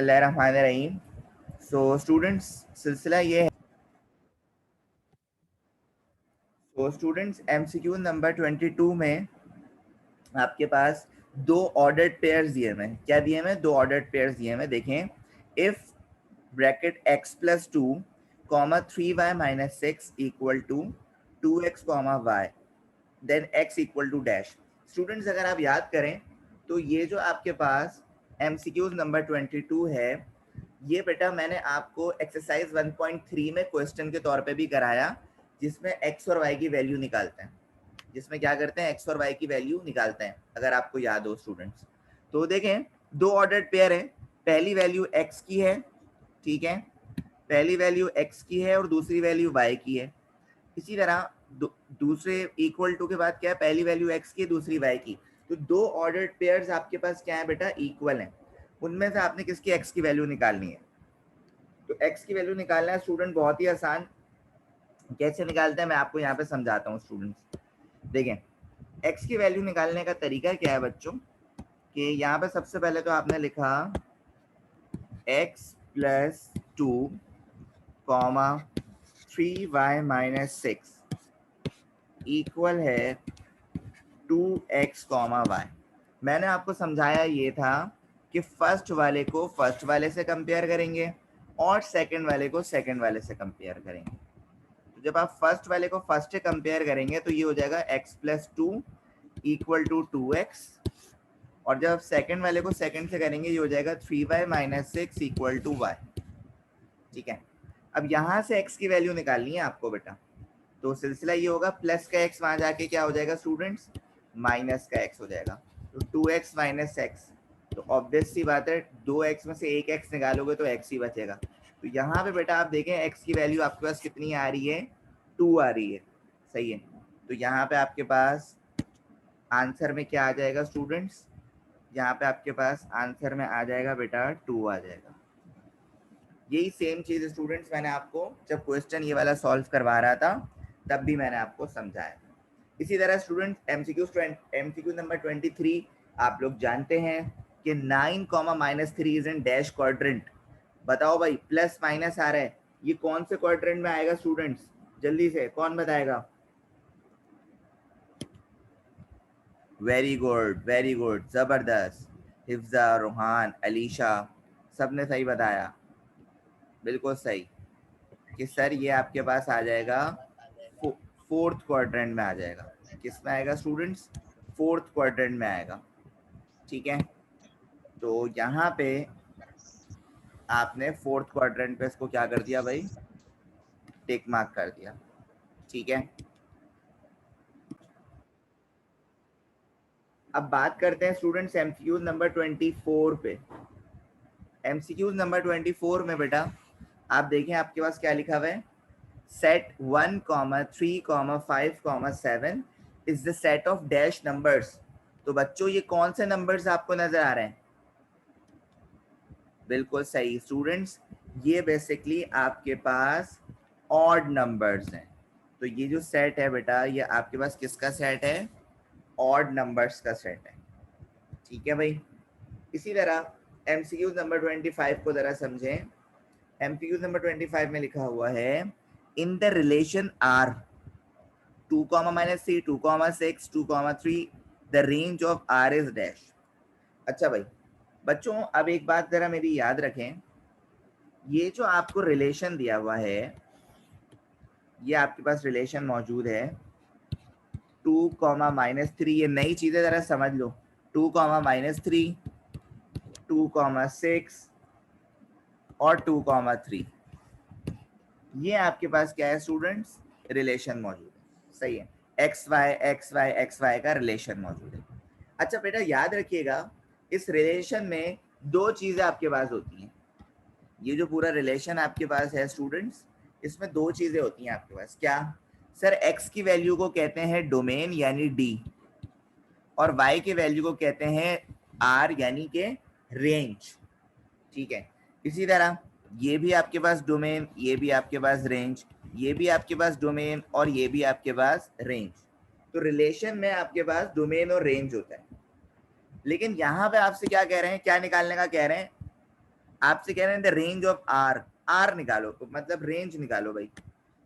बिस्मिल्लाहिर्रहमानिर्रहीम। So students, सिलसिला ये है। स्टूडेंट्स, एमसीक्यू नंबर 22 में आपके पास दो ऑर्डर्ड पेयर्स दिए हुए हैं। क्या दिए हुए हैं? दो ऑर्डर्ड पेयर्स दिए हुए हैं। देखें, if bracket x plus 2 comma 3y minus 6 equal to 2x comma y, then x equal to dash. Students, अगर आप याद करें तो ये जो आपके पास एमसीक्यूज नंबर 22 है, ये बेटा मैंने आपको एक्सरसाइज 1.3 में क्वेश्चन के तौर पे भी कराया, जिसमें x और y की वैल्यू निकालते हैं। जिसमें क्या करते हैं? x और y की वैल्यू निकालते हैं, अगर आपको याद हो स्टूडेंट्स। तो देखें, दो ऑर्डर्ड पेयर है। पहली वैल्यू x की है, ठीक है, पहली वैल्यू x की है और दूसरी वैल्यू y की है। इसी तरह दूसरे इक्वल टू के बाद क्या है? पहली वैल्यू x की, दूसरी y की। तो दो ऑर्डर्ड पेयर्स आपके पास क्या है बेटा? इक्वल हैं। उनमें से आपने किसकी x की वैल्यू निकालनी है। तो x की वैल्यू निकालना है स्टूडेंट, बहुत ही आसान। कैसे निकालते हैं मैं आपको यहाँ पे समझाता हूँ स्टूडेंट्स। देखें, x की वैल्यू निकालने का तरीका क्या है बच्चों, कि यहाँ पे सबसे पहले तो आपने लिखा x plus 2 comma 3y minus 6 equal है 2x कॉमा y। मैंने आपको समझाया ये था कि फर्स्ट वाले को फर्स्ट वाले से कंपेयर करेंगे और सेकंड वाले को सेकंड वाले से कंपेयर करेंगे। तो जब आप फर्स्ट वाले को फर्स्ट से कंपेयर करेंगे तो ये हो जाएगा x plus 2 equal to 2x, और जब आप सेकंड वाले को सेकंड से करेंगे ये हो जाएगा 3y minus 6 equal to y। ठीक है, अब यहाँ से x की वैल्यू निकालनी है आपको बेटा। तो सिलसिला ये होगा, प्लस का x वहां जाके क्या हो जाएगा स्टूडेंट्स? माइनस का x हो जाएगा। तो 2x माइनस x, तो ऑब्वियस सी बात है 2x में से एक x निकालोगे तो x ही बचेगा। तो यहाँ पे बेटा आप देखें x की वैल्यू आपके पास कितनी आ रही है? 2 आ रही है। सही है, तो यहाँ पे आपके पास आंसर में क्या आ जाएगा स्टूडेंट्स? यहाँ पे आपके पास आंसर में आ जाएगा बेटा 2 आ जाएगा। यही सेम चीज स्टूडेंट्स मैंने आपको जब क्वेश्चन ये वाला सॉल्व करवा रहा था तब भी मैंने आपको समझाया। इसी तरह स्टूडेंट एमसीक्यू नंबर 23 आप लोग जानते हैं कि 9 comma minus 3 is in dash quadrant. बताओ भाई, प्लस माइनस आ रहा है, ये कौन से क्वाड्रेंट में आएगा स्टूडेंट्स? जल्दी से कौन बताएगा? वेरी गुड, वेरी गुड, जबरदस्त। हिफ्जा, रोहान, अलीशा, सबने सही बताया, बिल्कुल सही। कि सर ये आपके पास आ जाएगा फोर्थ क्वाड्रेंट में आ जाएगा। किस में आएगा स्टूडेंट्स? फोर्थ क्वाड्रेंट में आएगा। ठीक है, तो यहाँ पे आपने फोर्थ क्वाड्रेंट पे इसको क्या कर दिया भाई? टिक मार्क कर दिया। ठीक है, अब बात करते हैं स्टूडेंट्स एमसीक्यू नंबर 24 पे। एमसीक्यू नंबर 24 में बेटा आप देखें आपके पास क्या लिखा हुआ है? Set 1 3 5 7 is the set of dash numbers. तो बच्चों ये कौन से नंबर्स आपको नजर आ रहे हैं? बिल्कुल सही स्टूडेंट्स, ये बेसिकली आपके पास ऑड नंबर्स हैं। तो ये जो सेट है बेटा ये आपके पास किसका सेट है? ऑड नंबर्स का सेट है। ठीक है भाई, इसी तरह एमसीक्यू नंबर 25 को जरा समझें। एमसीक्यू नंबर 25 में लिखा हुआ है, in the relation R 2 minus 3 2 6 2 3 the range of R is dash. अच्छा भाई बच्चों, अब एक बात जरा मेरी याद रखें, ये जो आपको रिलेशन दिया हुआ है, ये आपके पास रिलेशन मौजूद है 2 माइनस 3, ये नई चीजें जरा समझ लो। 2 माइनस 3, 2 6 और 2 3, ये आपके पास क्या है स्टूडेंट्स? रिलेशन मौजूद है। सही है, एक्स वाई का रिलेशन मौजूद है। अच्छा बेटा याद रखिएगा, इस रिलेशन में दो चीजें आपके पास होती हैं। ये जो पूरा रिलेशन आपके पास है स्टूडेंट्स, इसमें दो चीजें होती हैं आपके पास। क्या सर? x की वैल्यू को कहते हैं डोमेन यानी d, और y के वैल्यू को कहते हैं r यानी के रेंज। ठीक है, इसी तरह ये भी आपके पास डोमेन, ये भी आपके पास रेंज, ये भी आपके पास डोमेन और ये भी आपके पास रेंज। तो रिलेशन में आपके पास डोमेन और रेंज होता है। लेकिन यहाँ पे आपसे क्या कह रहे हैं? क्या निकालने का कह रहे हैं? आपसे कह रहे हैं the range of R, R निकालो, मतलब रेंज निकालो भाई,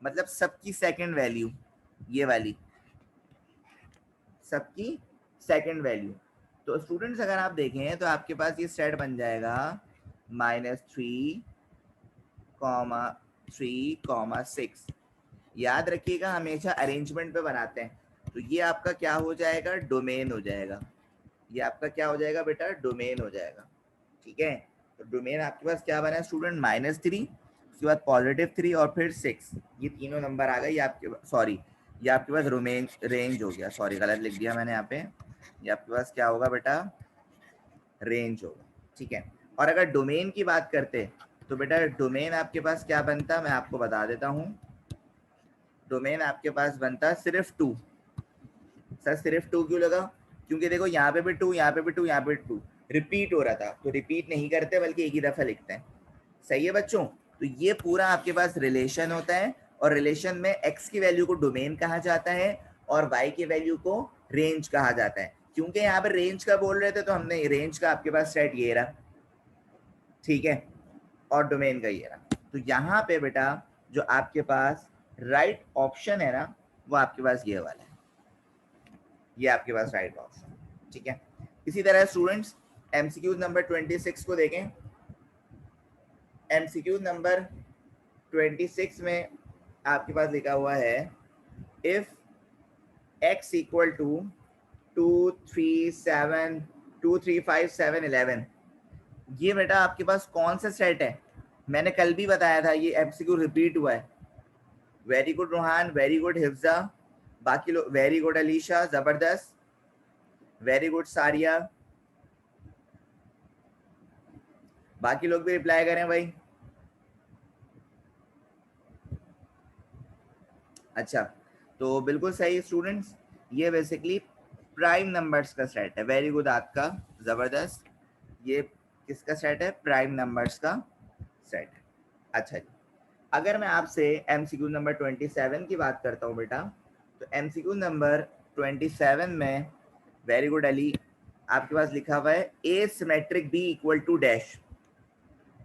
मतलब सबकी सेकंड वैल्यू, ये वाली सबकी सेकंड वैल्यू। तो स्टूडेंट्स अगर आप देखें तो आपके पास ये सेट बन जाएगा -3,3,6। याद रखिएगा हमेशा अरेंजमेंट पे बनाते हैं। तो ये आपका क्या हो जाएगा, डोमेन हो जाएगा। ये आपका क्या हो जाएगा बेटा, डोमेन हो जाएगा। ठीक है, तो डोमेन आपके पास क्या बना है स्टूडेंट, -3, उसके बाद +3 और फिर 6, ये तीनों नंबर आ गए। ये आपके, सॉरी ये आपके पास रेंज हो गया, सॉरी गलत लिख दिया मैंने यहाँ पे। ये आपके पास क्या होगा बेटा, रेंज होगा। ठीक है, और अगर डोमेन की बात करते तो बेटा डोमेन आपके पास क्या बनता, मैं आपको बता देता हूँ। डोमेन आपके पास बनता सिर्फ 2। सर सिर्फ 2 क्यों लगा, क्योंकि देखो यहाँ पे भी 2, यहाँ पे भी 2, यहाँ पे 2 रिपीट हो रहा था, तो रिपीट नहीं करते बल्कि एक ही दफा लिखते हैं। सही है बच्चों, तो ये पूरा आपके पास रिलेशन होता है, और रिलेशन में x की वैल्यू को डोमेन कहा जाता है और y की वैल्यू को रेंज कहा जाता है। क्योंकि यहाँ पर रेंज का बोल रहे थे तो हमने रेंज का आपके पास सेट ये रहा, ठीक है, और डोमेन का ये रहा। तो यहाँ पे बेटा जो आपके पास राइट ऑप्शन है ना, वो आपके पास ये वाला है, ये आपके पास राइट ऑप्शन। ठीक है, इसी तरह स्टूडेंट्स एमसीक्यू नंबर 26 को देखें। एमसीक्यू नंबर 26 में आपके पास लिखा हुआ है इफ x इक्वल टू 2, 3, 7, 2, 3, 5, 7, 11। ये बेटा आपके पास कौन सा सेट है, मैंने कल भी बताया था, ये एमसीक्यू रिपीट हुआ है। Very good Rohan, very good Hifza, बाकी लोग वेरी गुड अलीशा, जबरदस्त, वेरी गुड सारिया, बाकी लोग भी रिप्लाई करें भाई। अच्छा, तो बिल्कुल सही स्टूडेंट्स, ये बेसिकली प्राइम नंबर्स का सेट है। वेरी गुड आपका, जबरदस्त, ये किसका सेट है, प्राइम नंबर्स का सेट है। अच्छा जी, अगर मैं आपसे एमसीक्यू नंबर 27 की बात करता हूँ बेटा, तो एमसीक्यू नंबर 27 में वेरी गुड अली, आपके पास लिखा हुआ है A symmetric B equal to dash.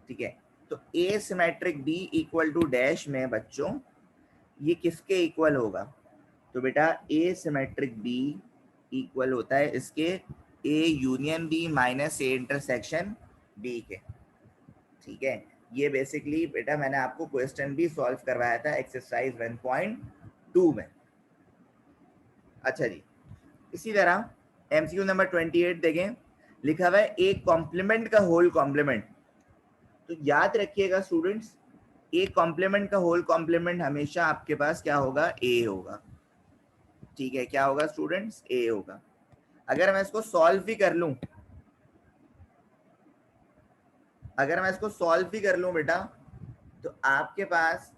ठीक है, तो A symmetric B equal to dash में बच्चों ये किसके इक्वल होगा, तो बेटा ए सिमेट्रिक बी इक्वल होता है इसके A union B minus A intersection B के। ठीक है, ये बेसिकली बेटा मैंने आपको क्वेश्चन भी सॉल्व करवाया था एक्सरसाइज 1.2 में। अच्छा जी, इसी तरह एमसीक्यू नंबर 28 देखें, लिखा हुआ है एक कॉम्प्लीमेंट का होल कॉम्प्लीमेंट। तो याद रखिएगा स्टूडेंट्स, एक कॉम्प्लीमेंट का होल कॉम्प्लीमेंट हमेशा आपके पास क्या होगा, ए होगा। ठीक है, क्या होगा स्टूडेंट्स, ए होगा। अगर मैं इसको सॉल्व भी कर लूं, अगर मैं इसको सॉल्व भी कर लूं बेटा, तो आपके पास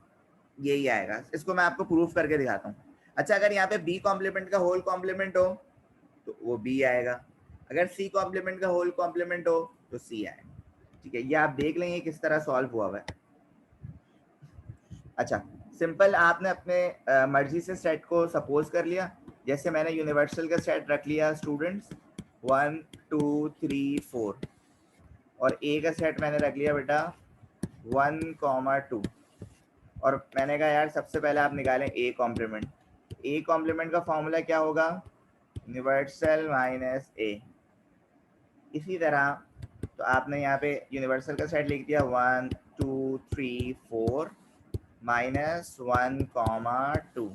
यही आएगा। इसको मैं आपको प्रूफ करके दिखाता हूँ। अच्छा, अगर यहाँ पे बी कॉम्प्लीमेंट का होल कॉम्प्लीमेंट हो तो वो बी आएगा, अगर सी कॉम्प्लीमेंट का होल कॉम्प्लीमेंट हो तो सी आएगा। ठीक है, ये आप देख लेंगे किस तरह सॉल्व हुआ है। अच्छा, सिंपल आपने अपने मर्जी से सेट को सपोज कर लिया, जैसे मैंने यूनिवर्सल का सेट रख लिया स्टूडेंट्स 1, 2, 3, 4, और ए का सेट मैंने रख लिया बेटा 1, 2, और मैंने कहा यार सबसे पहले आप निकालें ए कॉम्प्लीमेंट। ए कॉम्प्लीमेंट का फॉर्मूला क्या होगा, यूनिवर्सल माइनस ए। इसी तरह तो आपने यहाँ पे यूनिवर्सल का सेट लिख दिया 1, 2, 3, 4 -1, 2,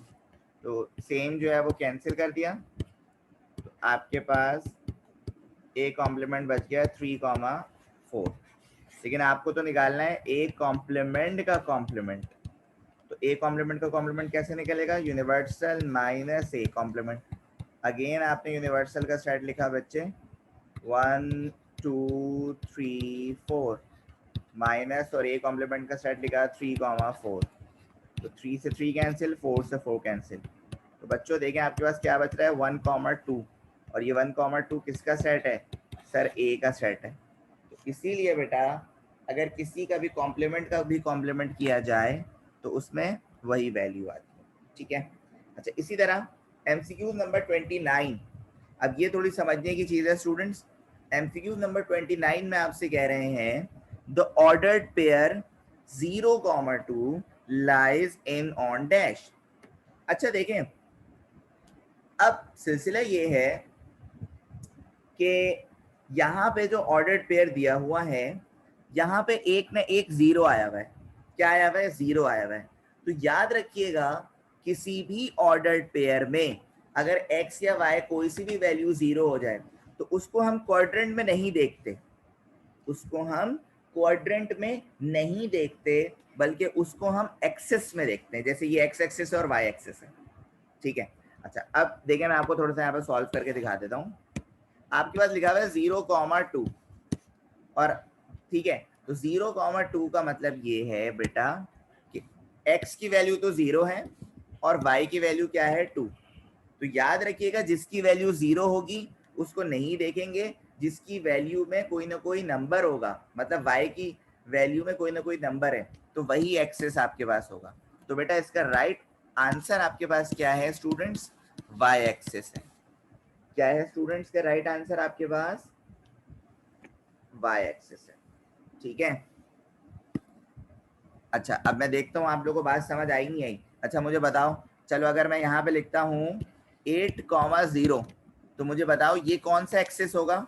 तो सेम जो है वो कैंसिल कर दिया, तो आपके पास ए कॉम्प्लीमेंट बच गया 3, 4। लेकिन आपको तो निकालना है ए कॉम्प्लीमेंट का कॉम्प्लीमेंट। तो ए कॉम्प्लीमेंट का कॉम्प्लीमेंट कैसे निकलेगा, universal minus A complement. Again आपने यूनिवर्सल का सेट लिखा बच्चे 1, 2, 3, 4 माइनस, और ए कॉम्प्लीमेंट का सेट लिखा 3, 4। तो 3 से 3 कैंसिल, 4 से 4 कैंसिल। तो बच्चों देखें आपके पास क्या बच रहा है 1, 2, और ये 1, 2 किसका सेट है, सर ए का सेट है। तो इसीलिए बेटा अगर किसी का भी कॉम्प्लीमेंट का भी कॉम्प्लीमेंट किया जाए तो उसमें वही वैल्यू आती है। ठीक है, अच्छा इसी तरह एमसीक्यू नंबर 29, अब ये थोड़ी समझने की चीज़ है स्टूडेंट्स। एमसीक्यू नंबर 29 में आपसे कह रहे हैं the ordered pair 0,2 lies in on dash. अच्छा देखें, अब सिलसिला ये है कि यहाँ पे जो ऑर्डर्ड पेयर दिया हुआ है, यहाँ पे एक ना एक जीरो आया हुआ है। क्या आया हुआ है? जीरो आया हुआ है। तो याद रखिएगा, किसी भी ऑर्डर्ड पेयर में अगर x या y कोई सी भी वैल्यू जीरो हो जाए तो उसको हम क्वाड्रेंट में नहीं देखते, उसको हम क्वाड्रेंट में नहीं देखते, बल्कि उसको हम एक्सेस में देखते हैं। जैसे ये x एक्सेस और y एक्सेस है, ठीक है। अच्छा अब देखिए, मैं आपको थोड़ा सा यहाँ पर सॉल्व करके दिखा देता हूँ। आपके पास लिखा हुआ है 0,2 और ठीक है, तो 0,2 का मतलब ये है बेटा कि x की वैल्यू तो 0 है और y की वैल्यू क्या है? 2। तो याद रखिएगा, जिसकी वैल्यू 0 होगी उसको नहीं देखेंगे, जिसकी वैल्यू में कोई ना कोई नंबर होगा, मतलब y की वैल्यू में कोई ना कोई नंबर है, तो वही एक्सेस आपके पास होगा। तो बेटा इसका राइट आंसर आपके पास क्या है स्टूडेंट्स? y एक्सेस है। क्या है स्टूडेंट्स का राइट आंसर आपके पास? y एक्सेस है, ठीक है। अच्छा अब मैं देखता हूँ आप लोगों को बात समझ आई नहीं आई। अच्छा मुझे बताओ, चलो अगर मैं यहाँ पे लिखता हूँ 8,0, तो मुझे बताओ ये कौन सा एक्सेस होगा?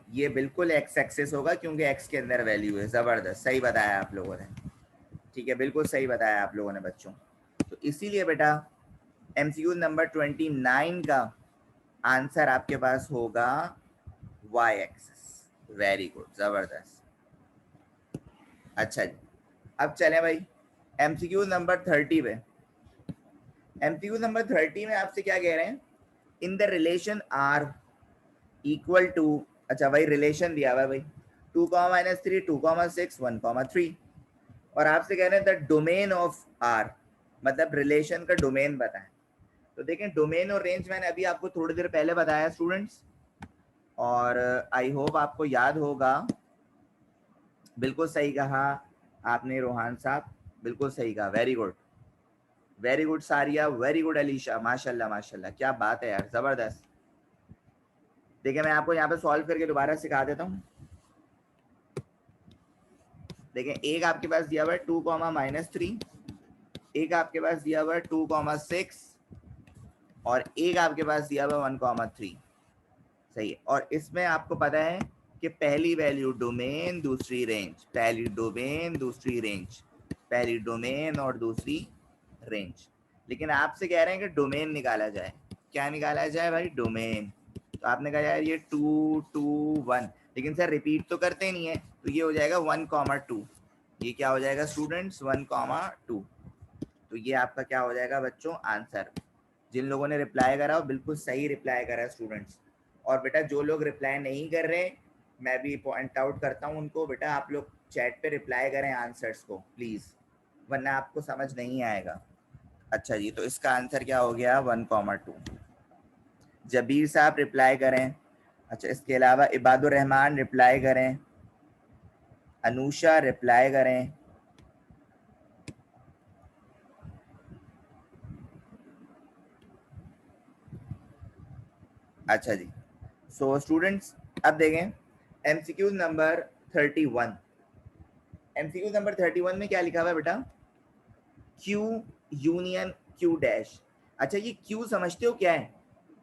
ये बिल्कुल x एक्सेस होगा, क्योंकि x के अंदर वैल्यू है। जबरदस्त, सही बताया आप लोगों ने, ठीक है, बिल्कुल सही बताया आप लोगों ने बच्चों। तो इसीलिए बेटा MCQ नंबर 29 का आंसर आपके पास होगा y एक्सेस। वेरी गुड, जबरदस्त। अच्छा जी, अब चलें भाई MCQ नंबर 30 पे। MCQ नंबर 30 में आपसे क्या कह रहे हैं? In the relation R equal to, अच्छा भाई रिलेशन दिया हुआ है भाई, 2,-3, 2,6, 1,3, और आपसे कह रहे हैं द डोमेन ऑफ R, मतलब रिलेशन का डोमेन बताएं। तो देखें, डोमेन और रेंज मैंने अभी आपको थोड़ी देर पहले बताया स्टूडेंट्स, और आई होप आपको याद होगा। बिल्कुल सही कहा आपने रोहान साहब, बिल्कुल सही कहा, वेरी गुड, वेरी गुड सारिया, वेरी गुड अलीशा, माशाल्लाह माशाल्लाह, क्या बात है यार, जबरदस्त। देखिए मैं आपको यहाँ पे सॉल्व करके दोबारा सिखा देता हूँ। देखें, एक आपके पास दिया हुआ है 2,-3, एक आपके पास दिया हुआ है 2,6, और एक आपके पास दिया हुआ है 1,3। सही है, और इसमें आपको पता है कि पहली वैल्यू डोमेन, दूसरी रेंज, पहली डोमेन दूसरी रेंज, पहली डोमेन और दूसरी रेंज। लेकिन आपसे कह रहे हैं कि डोमेन निकाला जाए। क्या निकाला जाए भाई? डोमेन। तो आपने कहा यार ये 2, 2, 1, लेकिन सर रिपीट तो करते नहीं है, तो ये हो जाएगा 1,2। ये क्या हो जाएगा स्टूडेंट्स? 1,2। तो ये आपका क्या हो जाएगा बच्चों? आंसर। जिन लोगों ने रिप्लाई करा हो, बिल्कुल सही रिप्लाई करा स्टूडेंट्स। और बेटा जो लोग रिप्लाई नहीं कर रहे, मैं भी पॉइंट आउट करता हूँ उनको, बेटा आप लोग चैट पे रिप्लाई करें आंसर्स को प्लीज़, वरना आपको समझ नहीं आएगा। अच्छा जी, तो इसका आंसर क्या हो गया? 1,2। जबीर साहब रिप्लाई करें। अच्छा, इसके अलावा इबादुर रहमान रिप्लाई करें, अनुषा रिप्लाई करें। अच्छा जी, सो स्टूडेंट्स अब देखें MCQ नंबर 31। MCQ नंबर 31 में क्या लिखा हुआ है बेटा? Q union Q dash. अच्छा ये Q समझते हो क्या है?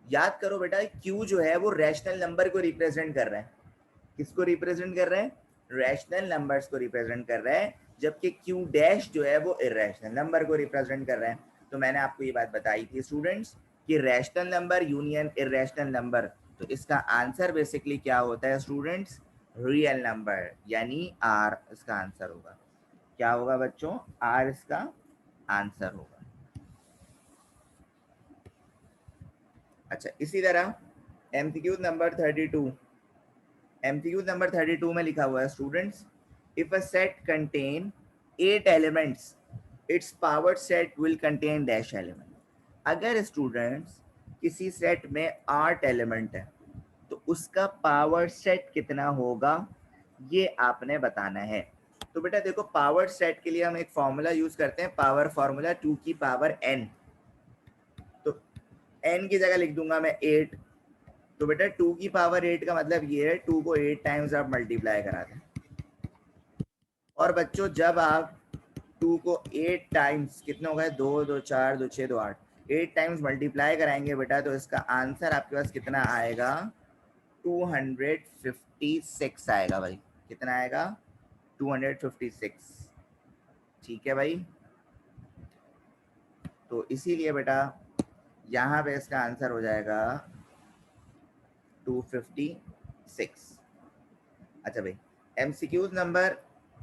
याद करो बेटा, Q जो है वो रैशनल नंबर को रिप्रेजेंट कर रहा है। किसको रिप्रेजेंट कर रहा है? रैशनल नंबर्स को रिप्रेजेंट कर रहा है, जबकि Q डैश जो है वो इरेशनल नंबर को रिप्रेजेंट कर रहा है। तो मैंने आपको ये बात बताई थी स्टूडेंट्स कि rational number union irrational number, तो इसका आंसर बेसिकली क्या होता है स्टूडेंट्स? रियल नंबर, यानी R इसका आंसर होगा। क्या होगा बच्चों? R इसका आंसर होगा। अच्छा इसी तरह MCQ नंबर 32, MCQ नंबर 32 में लिखा हुआ है students, if a set contain 8 elements, it's power set will contain dash element. अगर स्टूडेंट्स किसी सेट में 8 एलिमेंट है तो उसका पावर सेट कितना होगा, ये आपने बताना है। तो बेटा देखो, पावर सेट के लिए हम एक फॉर्मूला यूज करते हैं, पावर फॉर्मूला 2 की पावर n। तो n की जगह लिख दूंगा मैं 8, तो बेटा 2 की पावर 8 का मतलब ये है 2 को 8 टाइम्स आप मल्टीप्लाई करा दें। और बच्चों जब आप 2 को 8 टाइम्स, कितने हो गए, 2 2 4 2 6 2 8, 8 टाइम्स मल्टीप्लाई कराएंगे बेटा, तो इसका आंसर आपके पास कितना आएगा, 256 आएगा भाई। कितना आएगा, 256। ठीक है भाई। तो इसीलिए बेटा यहाँ पे इसका आंसर हो जाएगा 256। अच्छा भाई, एमसीक्यूज नंबर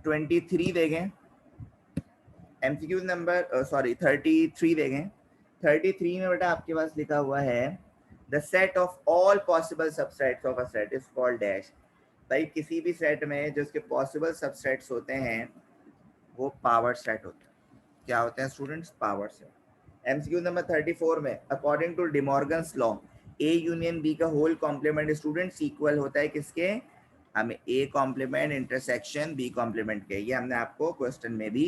23 देखें, एमसीक्यूज नंबर सॉरी 33 देखें। 33 में बेटा आपके पास लिखा हुआ है the set of all possible subsets of a set is called dash. भाई किसी भी सेट में जो उसके पॉसिबल सबसेट्स होते हैं वो पावर सेट होते हैं। क्या होते हैं students, power set. MCQ number 34 में according to De Morgan's law A union B का होल कॉम्प्लीमेंट स्टूडेंट्स इक्वल होता है किसके, हमें A complement intersection B complement के, ये हमने आपको क्वेश्चन में भी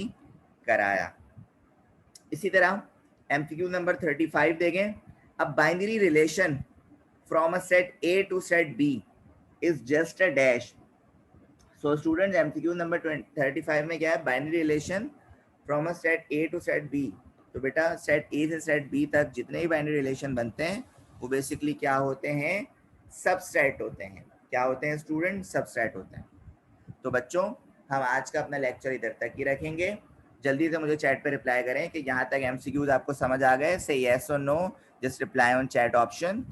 कराया। इसी तरह एमसीक्यू नंबर 35 देखें, अब binary relation from a set A to set B is just a dash. So students MCQ number 35 में क्या है, binary relation from a set A to set B. तो बेटा सेट ए से सेट बी तक जितने भी बाइनरी रिलेशन बनते हैं वो बेसिकली क्या होते हैं, सबसेट होते हैं। क्या होते हैं स्टूडेंट, सबसेट होते हैं। तो बच्चों हम आज का अपना लेक्चर इधर तक ही रखेंगे। जल्दी से मुझे चैट पे रिप्लाई करें कि यहाँ तक एमसीक्यूज आपको समझ आ गए, से यस और no, just reply on chat option.